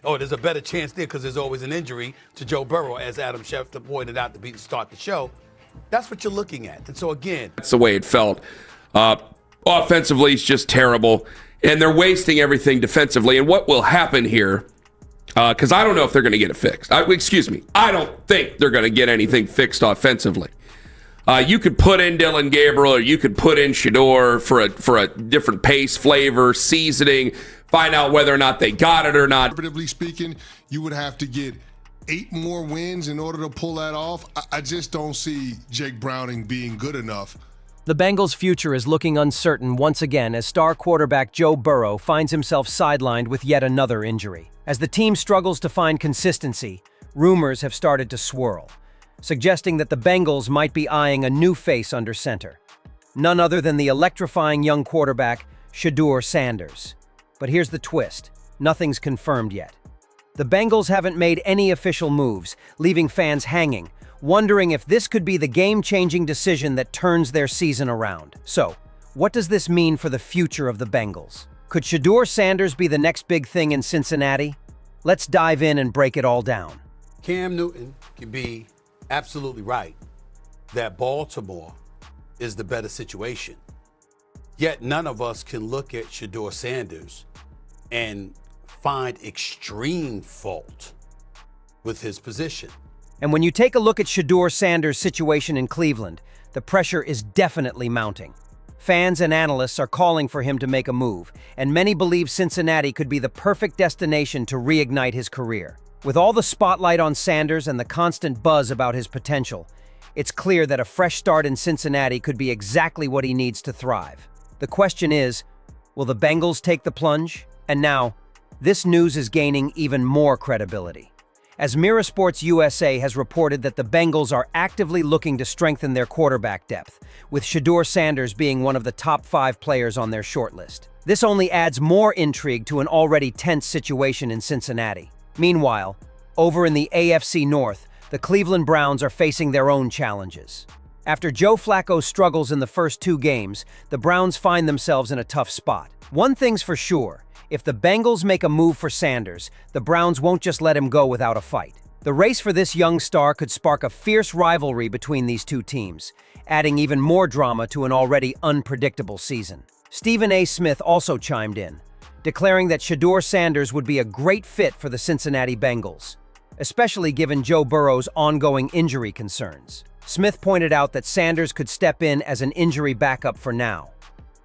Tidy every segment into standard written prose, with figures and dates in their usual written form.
Oh, there's a better chance there because there's always an injury to Joe Burrow, as Adam Schefter pointed out to start the show. That's what you're looking at. And so, again, that's the way it felt. Offensively, it's just terrible. And they're wasting everything defensively. And what will happen here, because I don't know if they're going to get it fixed. I don't think they're going to get anything fixed offensively. You could put in Dylan Gabriel, or you could put in Shedeur for a different pace, flavor, seasoning, find out whether or not they got it or not. Comparatively speaking, you would have to get 8 more wins in order to pull that off. I just don't see Jake Browning being good enough. The Bengals' future is looking uncertain once again as star quarterback Joe Burrow finds himself sidelined with yet another injury. As the team struggles to find consistency, rumors have started to swirl, suggesting that the Bengals might be eyeing a new face under center. None other than the electrifying young quarterback, Shedeur Sanders. But here's the twist. Nothing's confirmed yet. The Bengals haven't made any official moves, leaving fans hanging, wondering if this could be the game-changing decision that turns their season around. So, what does this mean for the future of the Bengals? Could Shedeur Sanders be the next big thing in Cincinnati? Let's dive in and break it all down. Cam Newton can be absolutely right that Baltimore is the better situation. Yet none of us can look at Shedeur Sanders and find extreme fault with his position. And when you take a look at Shedeur Sanders' situation in Cleveland, the pressure is definitely mounting. Fans and analysts are calling for him to make a move, and many believe Cincinnati could be the perfect destination to reignite his career. With all the spotlight on Sanders and the constant buzz about his potential, it's clear that a fresh start in Cincinnati could be exactly what he needs to thrive. The question is, will the Bengals take the plunge? And now, this news is gaining even more credibility, as Mirror Sports USA has reported that the Bengals are actively looking to strengthen their quarterback depth, with Shedeur Sanders being one of the top 5 players on their shortlist. This only adds more intrigue to an already tense situation in Cincinnati. Meanwhile, over in the AFC North, the Cleveland Browns are facing their own challenges. After Joe Flacco's struggles in the first 2 games, the Browns find themselves in a tough spot. One thing's for sure. If the Bengals make a move for Sanders, the Browns won't just let him go without a fight. The race for this young star could spark a fierce rivalry between these two teams, adding even more drama to an already unpredictable season. Stephen A. Smith also chimed in, declaring that Shedeur Sanders would be a great fit for the Cincinnati Bengals, especially given Joe Burrow's ongoing injury concerns. Smith pointed out that Sanders could step in as an injury backup for now,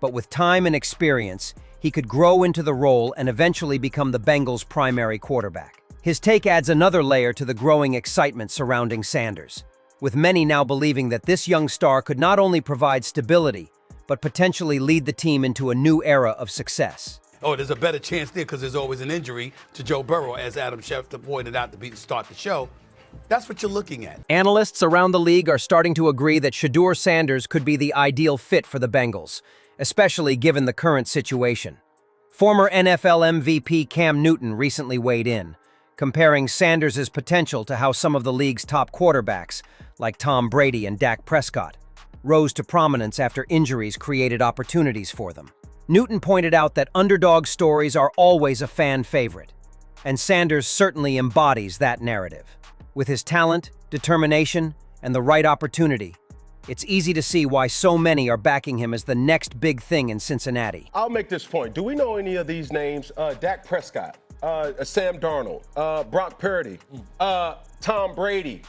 but with time and experience, he could grow into the role and eventually become the Bengals' primary quarterback. His take adds another layer to the growing excitement surrounding Sanders, with many now believing that this young star could not only provide stability, but potentially lead the team into a new era of success. Oh, there's a better chance there because there's always an injury to Joe Burrow, as Adam Schefter pointed out to start the show. That's what you're looking at. Analysts around the league are starting to agree that Shedeur Sanders could be the ideal fit for the Bengals, especially given the current situation. Former NFL MVP Cam Newton recently weighed in, comparing Sanders' potential to how some of the league's top quarterbacks, like Tom Brady and Dak Prescott, rose to prominence after injuries created opportunities for them. Newton pointed out that underdog stories are always a fan favorite, and Sanders certainly embodies that narrative. With his talent, determination, and the right opportunity, it's easy to see why so many are backing him as the next big thing in Cincinnati. I'll make this point. Do we know any of these names? Dak Prescott, Sam Darnold, Brock Purdy, Tom Brady.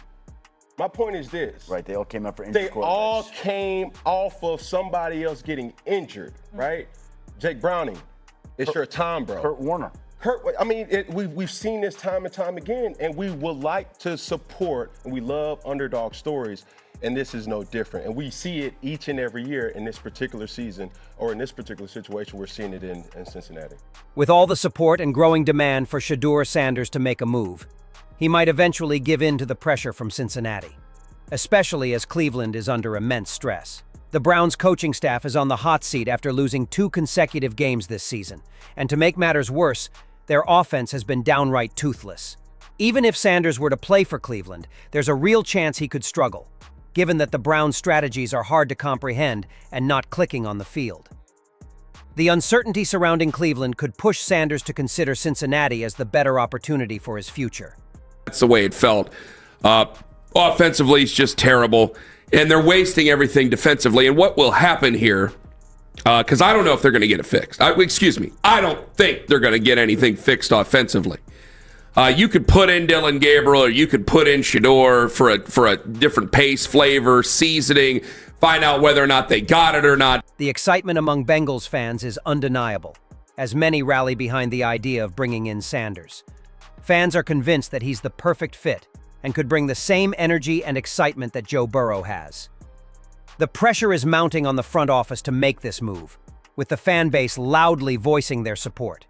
My point is this. Right, they all came up for injury. They all came off of somebody else getting injured, right? Jake Browning, it's your time, bro. Kurt Warner. I mean, we've seen this time and time again, and we would like to support, and we love underdog stories, and this is no different. And we see it each and every year in this particular season, or in this particular situation, we're seeing it in Cincinnati. With all the support and growing demand for Shedeur Sanders to make a move, he might eventually give in to the pressure from Cincinnati, especially as Cleveland is under immense stress. The Browns' coaching staff is on the hot seat after losing 2 consecutive games this season, and to make matters worse, their offense has been downright toothless. Even if Sanders were to play for Cleveland, there's a real chance he could struggle, given that the Browns' strategies are hard to comprehend and not clicking on the field. The uncertainty surrounding Cleveland could push Sanders to consider Cincinnati as the better opportunity for his future. That's the way it felt. Offensively, it's just terrible, and they're wasting everything defensively. And what will happen here, because I don't know if they're going to get it fixed. I don't think they're going to get anything fixed offensively. You could put in Dylan Gabriel, or you could put in Shedeur for a different pace, flavor, seasoning, find out whether or not they got it or not. The excitement among Bengals fans is undeniable, as many rally behind the idea of bringing in Sanders. Fans are convinced that he's the perfect fit and could bring the same energy and excitement that Joe Burrow has. The pressure is mounting on the front office to make this move, with the fan base loudly voicing their support.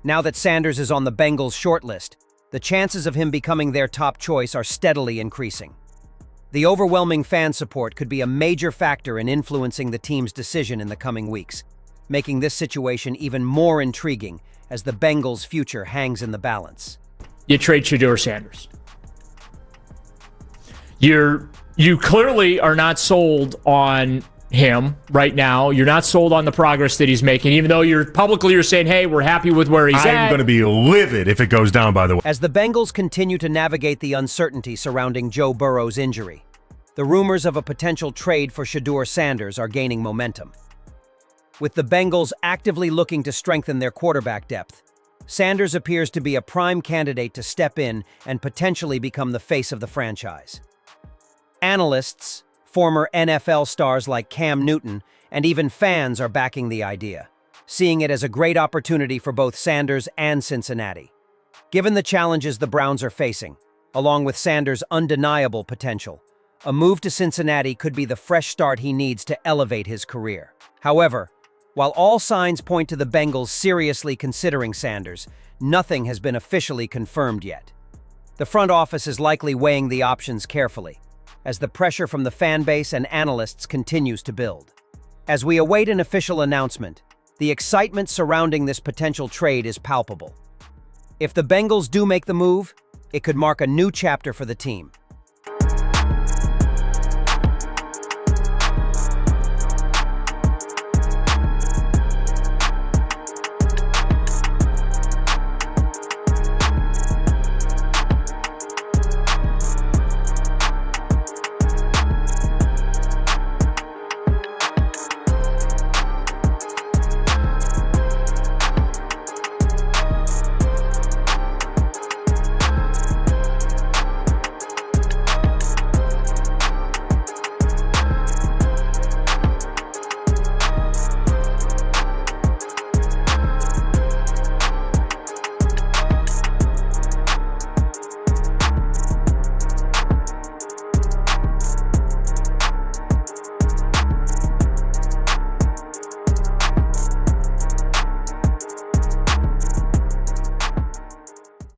Now that Sanders is on the Bengals' shortlist, the chances of him becoming their top choice are steadily increasing. The overwhelming fan support could be a major factor in influencing the team's decision in the coming weeks, making this situation even more intriguing as the Bengals' future hangs in the balance. You trade Shedeur Sanders. You clearly are not sold on him right now. You're not sold on the progress that he's making, even though you're saying, hey, we're happy with where he's at. I'm going to be livid if it goes down, by the way. As the Bengals continue to navigate the uncertainty surrounding Joe Burrow's injury, the rumors of a potential trade for Shedeur Sanders are gaining momentum. With the Bengals actively looking to strengthen their quarterback depth, Sanders appears to be a prime candidate to step in and potentially become the face of the franchise. Analysts, former NFL stars like Cam Newton, and even fans are backing the idea, seeing it as a great opportunity for both Sanders and Cincinnati. Given the challenges the Browns are facing, along with Sanders' undeniable potential, a move to Cincinnati could be the fresh start he needs to elevate his career. However, while all signs point to the Bengals seriously considering Sanders, nothing has been officially confirmed yet. The front office is likely weighing the options carefully, as the pressure from the fan base and analysts continues to build. As we await an official announcement, the excitement surrounding this potential trade is palpable. If the Bengals do make the move, it could mark a new chapter for the team,